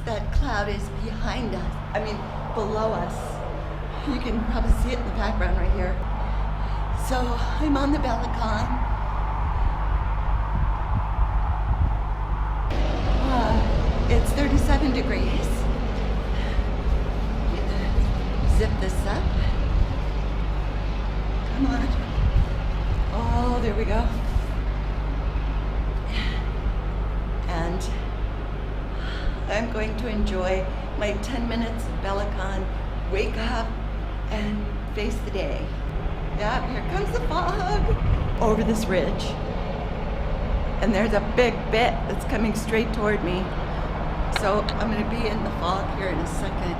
that cloud is behind us. I mean, below us. You can probably see it in the background right here. So I'm on the Belicon. It's 37 degrees. Zip this up. Come on. Oh, there we go. And I'm going to enjoy my 10 minutes of Belicon, wake up and face the day. Yeah, here comes the fog over this ridge. And there's a big bit that's coming straight toward me. So I'm gonna be in the fog here in a second.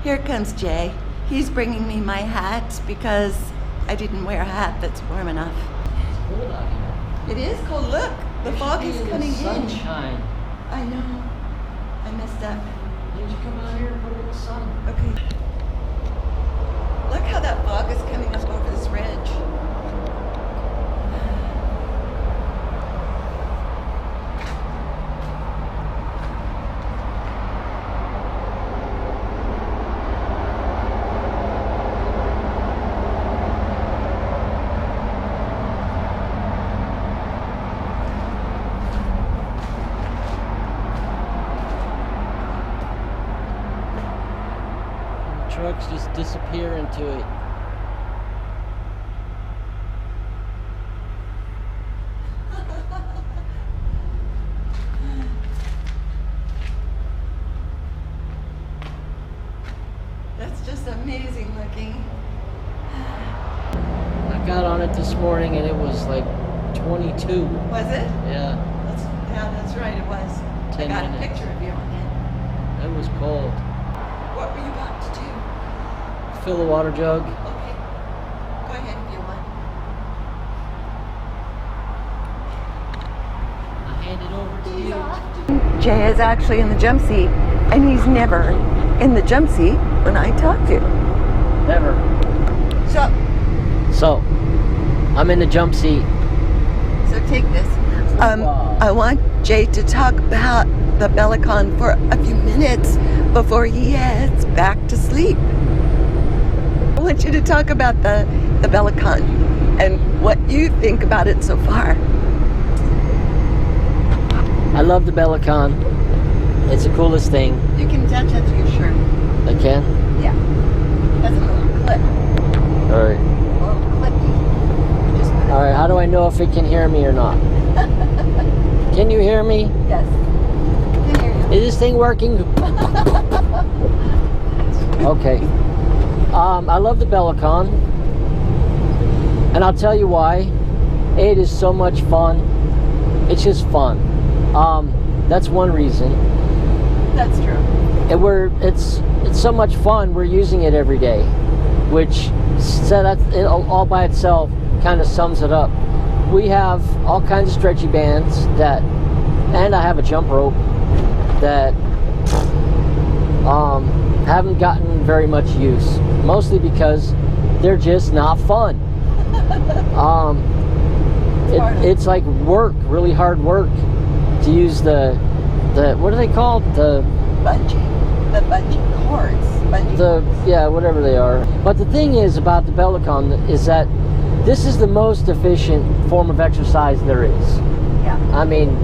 Here comes Jay. He's bringing me my hat because I didn't wear a hat that's warm enough. It's cold out here. It is cold. Look, the fog is coming in. Sunshine. I know. I messed up. Did you come out here and put it in the sun? Okay. Look how that fog is coming up over this ridge. Trucks just disappear into it. That's just amazing looking. I got on it this morning and it was like 22. Was it? Yeah. That's right, it was. 10 I got minutes. a picture of you on it. It was cold. What were you about to do? Fill the water jug. Okay. Go ahead if you want. I hand it over to you. Jay is actually in the jump seat, and he's never in the jump seat when I talk to. Never. So, I'm in the jump seat. So take this. I want Jay to talk about the Belicon for a few minutes before he heads back to sleep. I want you to talk about the Belicon and what you think about it so far. I love the Belicon. It's the coolest thing. You can attach that to your shirt. I can? Yeah. That's a little clip. Alright. A little clippy. Just put it Alright, how do I know if it can hear me or not? Can you hear me? Yes. I can hear you. Is this thing working? Okay. I love the Belicon. And I'll tell you why. It is so much fun. It's just fun. That's one reason. That's true. And it's so much fun. We're using it every day, which it all by itself kind of sums it up. We have all kinds of stretchy bands and I have a jump rope that haven't gotten very much use, mostly because they're just not fun. It's like work, really hard work to use the what are they called? The bungee cords. Yeah, whatever they are. But the thing is about the Belicon is that this is the most efficient form of exercise there is. Yeah. I mean,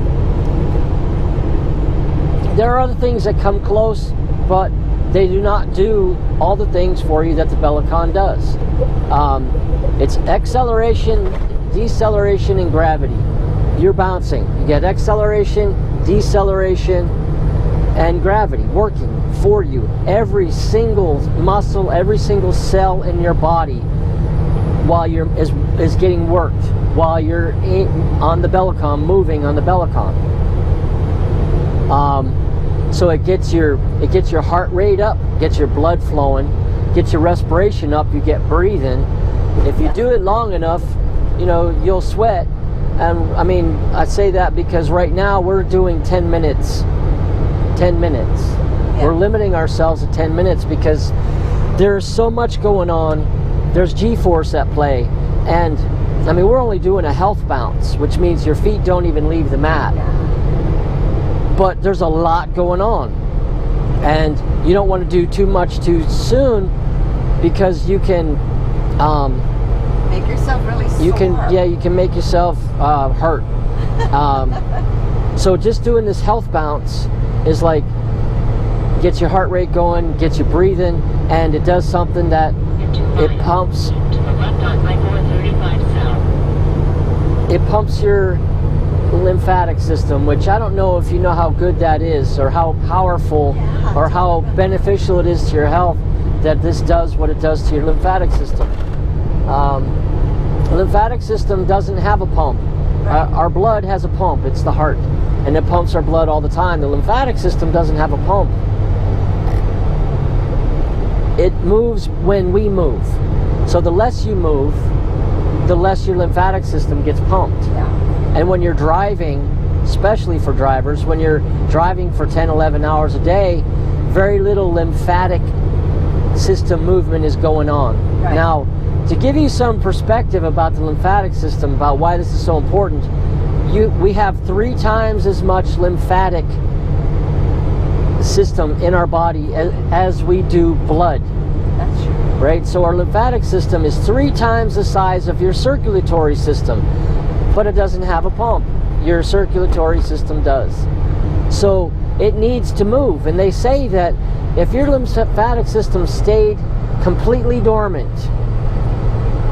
there are other things that come close, but they do not do all the things for you that the Belicon does. It's acceleration, deceleration, and gravity. You're bouncing. You get acceleration, deceleration, and gravity working for you. Every single muscle, every single cell in your body while is getting worked while you're on the Belicon, moving on the Belicon. So it gets your heart rate up, gets your blood flowing, gets your respiration up, you get breathing. If you do it long enough, you'll sweat. And I mean, I say that because right now we're doing 10 minutes. 10 minutes. Yeah. We're limiting ourselves to 10 minutes because there's so much going on. There's G-force at play. And I mean, we're only doing a health bounce, which means your feet don't even leave the mat. but there's a lot going on, and you don't want to do too much too soon, because you can make yourself really sore. you can make yourself hurt. So just doing this health bounce is like gets your heart rate going, gets you breathing, and it does something that it pumps. It pumps your lymphatic system, which I don't know if you know how good that is, or how powerful, or how beneficial it is to your health that this does what it does to your lymphatic system. The lymphatic system doesn't have a pump. Our blood has a pump. It's the heart, and it pumps our blood all the time. The lymphatic system doesn't have a pump. It moves when we move. So the less you move, the less your lymphatic system gets pumped. And when you're driving, especially for drivers, when you're driving for 10, 11 hours a day, very little lymphatic system movement is going on. Now, to give you some perspective about the lymphatic system, about why this is so important, we have 3 times as much lymphatic system in our body as we do blood. That's true. Right? So our lymphatic system is 3 times the size of your circulatory system, but it doesn't have a pump. Your circulatory system does. So it needs to move, and they say that if your lymphatic system stayed completely dormant,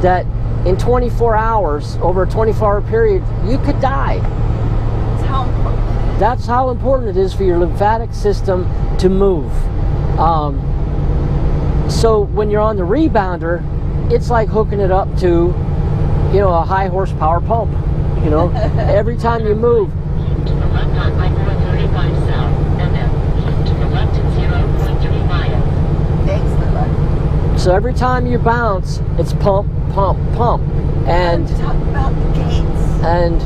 that in 24 hours, over a 24-hour period, you could die. That's how important. That's how important it is for your lymphatic system to move. So when you're on the rebounder, it's like hooking it up to, a high horsepower pump. Every time you move. To the left on I-435 south, and then to the left at 0.3 miles. Thanks, Lila. So every time you bounce, it's pump, pump, pump. And talk about the gates. And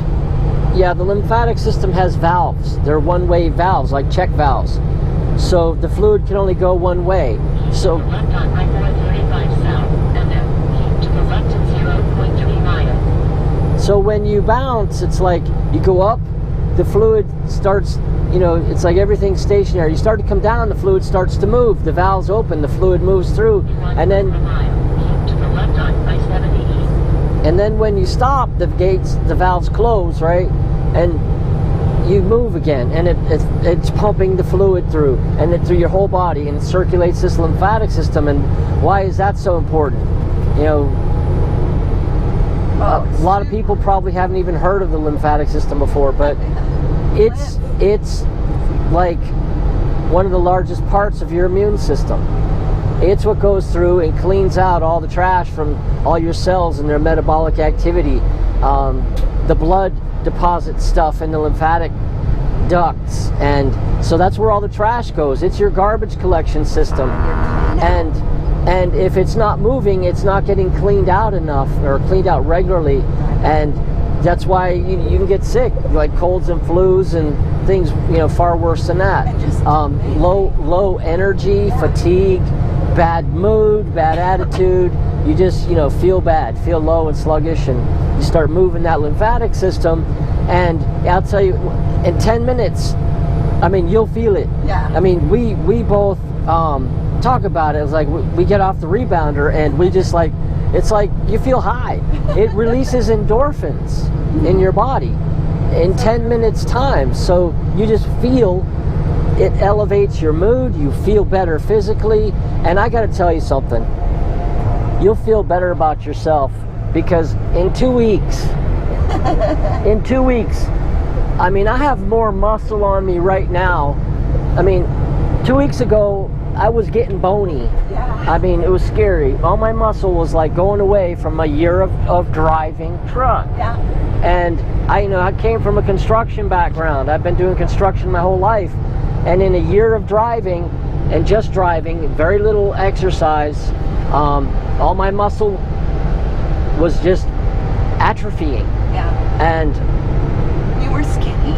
yeah, the lymphatic system has valves. They're one-way valves, like check valves. So the fluid can only go one way. So to the left on I-435 south, and then to the left at 0.3 miles. So when you bounce, it's like you go up, the fluid starts, it's like everything's stationary. You start to come down, the fluid starts to move. The valves open, the fluid moves through, and then to the left on I-70 east. And then when you stop, the valves close, right? And you move again, and it's pumping the fluid through, and it through your whole body, and it circulates this lymphatic system. And why is that so important? A lot of people probably haven't even heard of the lymphatic system before, but it's like one of the largest parts of your immune system. It's what goes through and cleans out all the trash from all your cells and their metabolic activity. The blood deposits stuff in the lymphatic ducts, and so that's where all the trash goes. It's your garbage collection system, and if it's not moving, it's not getting cleaned out enough, or cleaned out regularly, and that's why you can get sick, like colds and flus and things, far worse than that. Low energy, fatigue, bad mood, bad attitude. You just, feel bad, feel low and sluggish, and you start moving that lymphatic system, and I'll tell you, in 10 minutes, you'll feel it. Yeah. We both talk about it. It's like we get off the rebounder, and we just it's like you feel high. It releases endorphins in your body in 10 minutes time. So you just feel it elevates your mood. You feel better physically. And I got to tell you something. You'll feel better about yourself, because in 2 weeks, I have more muscle on me right now. 2 weeks ago, I was getting bony. Yeah. It was scary. All my muscle was like going away from a year of driving truck. Yeah. And I came from a construction background. I've been doing construction my whole life. And in a year of driving, and just driving, very little exercise, all my muscle was just atrophying. Yeah. And You were skinny.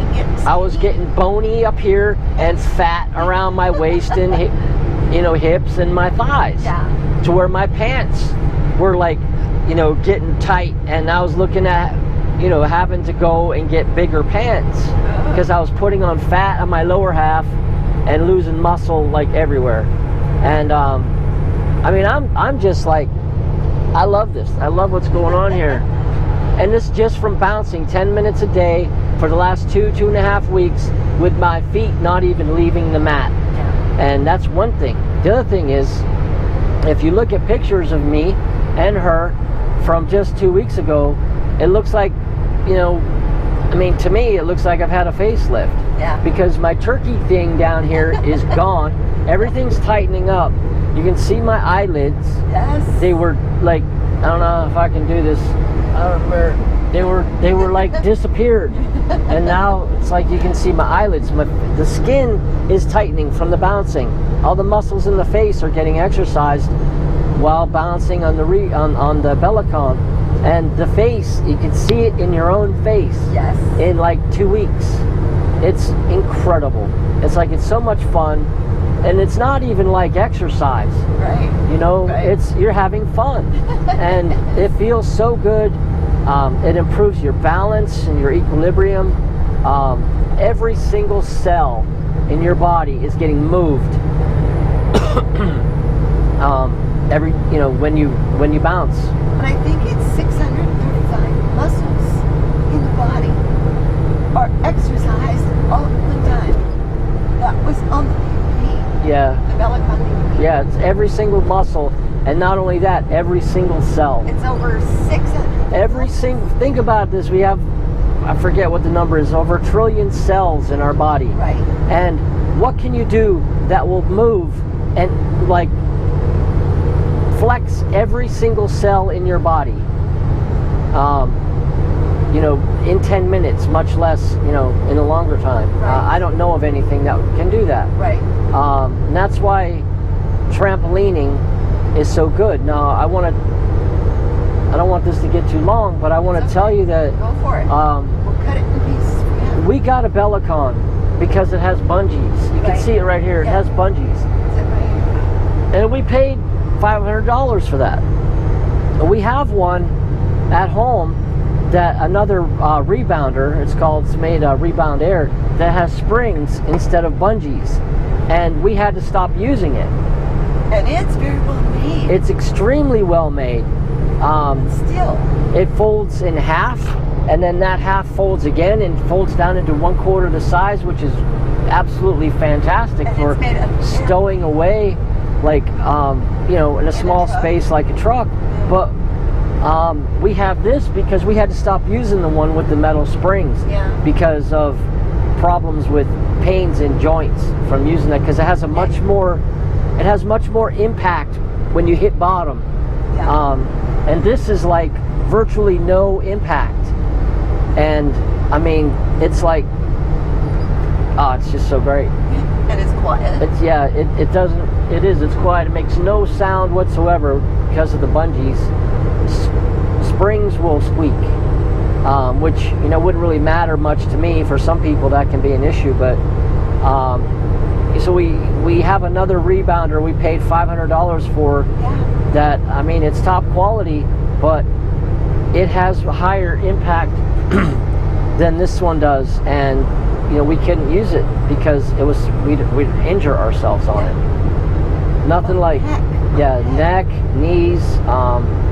I was getting bony up here and fat around my waist and hips and my thighs. Yeah. To where my pants were getting tight, and I was looking at you know, having to go and get bigger pants because I was putting on fat on my lower half and losing muscle like everywhere. And I mean, I'm just like, I love this. I love what's going on here. And this just from bouncing 10 minutes a day for the last 2.5 weeks with my feet not even leaving the mat. And that's one thing. The other thing is, if you look at pictures of me and her from just 2 weeks ago, it looks like, you know, I mean, to me, it looks like I've had a facelift. Yeah. Because my turkey thing down here is gone. Everything's tightening up. You can see my eyelids. Yes. They were like, I don't know if I can do this. I don't remember. They were like disappeared. And now it's like you can see my eyelids. The skin is tightening from the bouncing. All the muscles in the face are getting exercised while bouncing on the Bellicon. And the face, you can see it in your own face. Yes. In like 2 weeks. It's incredible. It's like, it's so much fun. And it's not even like exercise. Right. You know, right. You're having fun. And it feels so good. It improves your balance and your equilibrium. Every single cell in your body is getting moved. You know, when you bounce. But I think it's 635 muscles in the body are exercised all the time. That was on the DVD. Yeah. The Bellicon DVD. Yeah, it's every single muscle, and not only that, every single cell. It's over 600. Every single. Think about this. We have, I forget what the number is, over 1 trillion cells in our body. Right. And what can you do that will move and like flex every single cell in your body? You know, in 10 minutes, much less, you know, in a longer time. Right. I don't know of anything that can do that. Right. And that's why trampolining is so good. Now, I don't want this to get too long, but I want to tell you that go for it. We'll cut it in pieces for you. We got a Bellicon because it has bungees. You can see it right here. It has bungees. Is it right here? And we paid $500 for that. We have one at home, that another rebounder, it's made Rebound Air, that has springs instead of bungees. And we had to stop using it. And it's very well made. It's extremely well made. Still. It folds in half, and then that half folds again and folds down into 1/4 the size, which is absolutely fantastic And for it's made of stowing away, like, you know, in a small space like a truck. But we have this because we had to stop using the one with the metal springs because of problems with pains in joints from using that, because it has much more impact when you hit bottom. And this is like virtually no impact. And I mean, it's like, it's just so great. And it's quiet. It's quiet. It makes no sound whatsoever because of the bungees. Springs will squeak, which, you know, wouldn't really matter much to me. For some people that can be an issue, but so we have another rebounder we paid $500 for. That, I mean, it's top quality, but it has a higher impact than this one does, and you know, we couldn't use it because we'd injure ourselves on it. Nothing like neck, knees,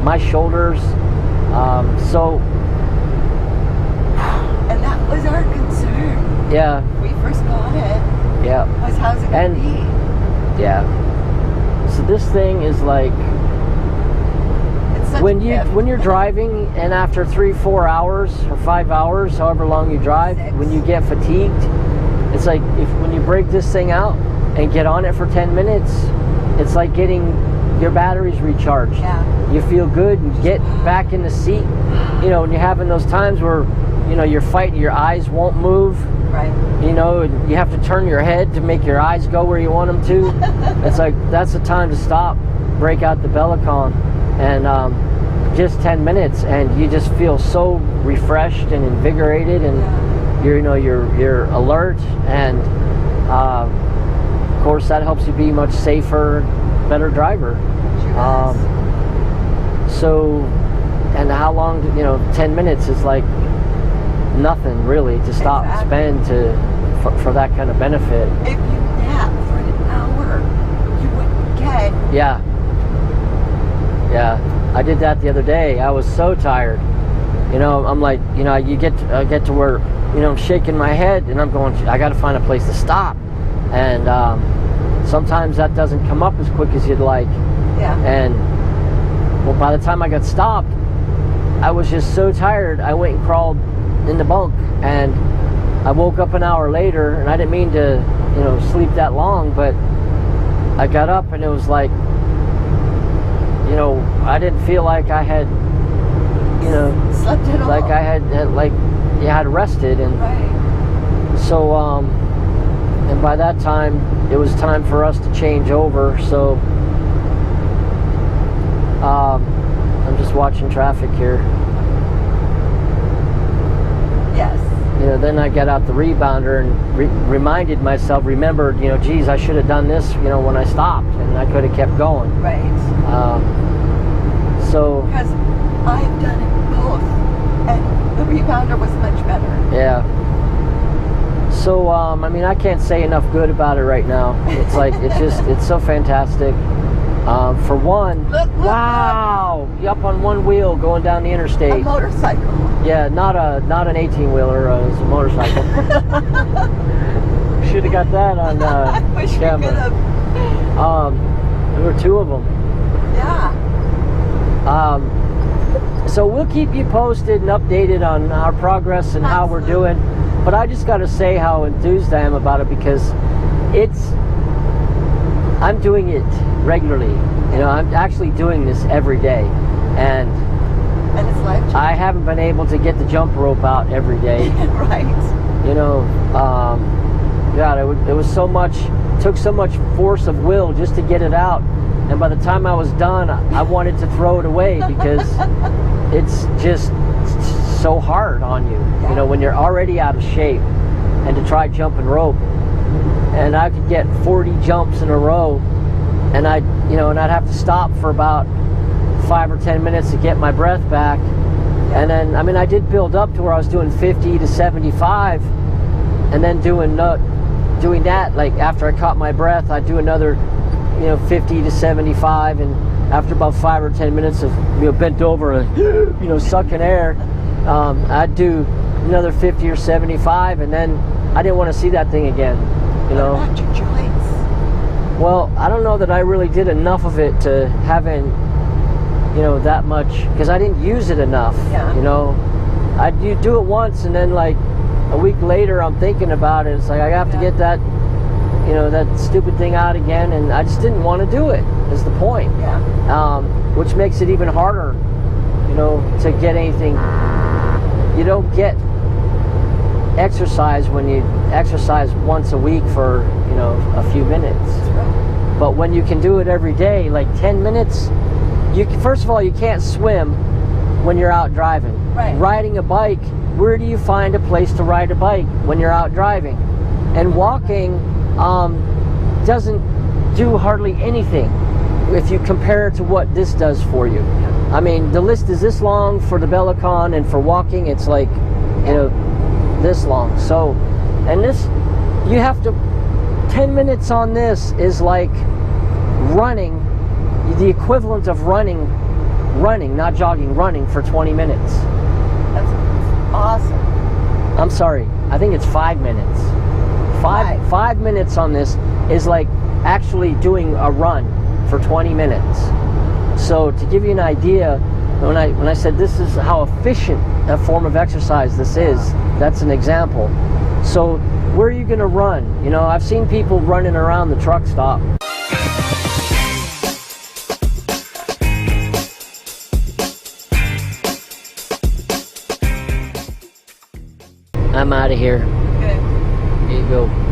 my shoulders. And that was our concern. Yeah. We first got it. Yeah. Was how's it gonna be? Yeah. So this thing is like, it's such when you're driving, and after 3-4 hours or 5 hours, however long you drive, when you get fatigued, it's like when you break this thing out and get on it for 10 minutes, it's like getting your batteries recharged. You feel good and get back in the seat. You know, when you're having those times where, you know, you're fighting, your eyes won't move. Right. You know, you have to turn your head to make your eyes go where you want them to. It's like, that's the time to stop, break out the Bellicon, and just 10 minutes, and you just feel so refreshed and invigorated, and you're alert, and of course that helps you be much safer, better driver. So, and how long, 10 minutes is like nothing really to stop and spend for that kind of benefit. If you nap for an hour, you wouldn't get. Yeah. I did that the other day. I was so tired. You know, I'm like, you know, I get to where, you know, I'm shaking my head and I'm going, I got to find a place to stop. And sometimes that doesn't come up as quick as you'd like. Yeah. And well, by the time I got stopped, I was just so tired. I went and crawled in the bunk, and I woke up an hour later, and I didn't mean to, you know, sleep that long, but I got up and it was like, you know, I didn't feel like I had, you know, slept at all. like I had rested. And right. so and by that time it was time for us to change over. So I'm just watching traffic here. Yes. You know, then I got out the rebounder and reminded myself, remembered, you know, geez, I should have done this, you know, when I stopped, and I could have kept going. Right. So. Because I've done it both, and the rebounder was much better. Yeah. So, I mean, I can't say enough good about it right now. It's like, it's so fantastic. For one, look, wow, you up on one wheel going down the interstate. A motorcycle. Yeah, not an 18-wheeler, it's a motorcycle. Should have got that on I wish camera. we could have. There were two of them. Yeah. So we'll keep you posted and updated on our progress and how we're doing. But I just got to say how enthused I am about it, because I'm doing it regularly. You know, I'm actually doing this every day, and it's life-changing. I haven't been able to get the jump rope out every day. Right. You know, God, it was so much, took so much force of will just to get it out, and by the time I was done, I wanted to throw it away, because it's just so hard on you. Yeah. You know, when you're already out of shape, and to try jumping rope, and I could get 40 jumps in a row, and I'd have to stop for about 5 or 10 minutes to get my breath back. Yeah. And then, I mean, I did build up to where I was doing 50 to 75, and then doing that, like after I caught my breath, I'd do another, you know, 50 to 75, and after about 5 or 10 minutes of, you know, bent over and, you know, sucking air, I'd do another 50 or 75, and then I didn't want to see that thing again, you know. What about your joints? Well, I don't know that I really did enough of it to having, you know, that much, because I didn't use it enough. Yeah. You know, you do it once, and then like a week later I'm thinking about it. It's like I have to get that, you know, that stupid thing out again, and I just didn't want to do it, is the point. Yeah. Which makes it even harder, you know, to get anything. You don't get exercise when you exercise once a week for, you know, a few minutes. That's right. But when you can do it every day, like 10 minutes, first of all, you can't swim when you're out driving. Right. Riding a bike, where do you find a place to ride a bike when you're out driving? And walking doesn't do hardly anything if you compare it to what this does for you. I mean, the list is this long for the Bellicon, and for walking, it's like, you know, this long. So, and this, you have to, 10 minutes on this is like running, the equivalent of running, not jogging, running for 20 minutes. That's awesome. I'm sorry, I think it's 5 minutes. Five minutes on this is like actually doing a run for 20 minutes. So to give you an idea, when I said this is how efficient a form of exercise this is, that's an example. So where are you going to run? You know, I've seen people running around the truck stop. I'm out of here. Good. Here you go.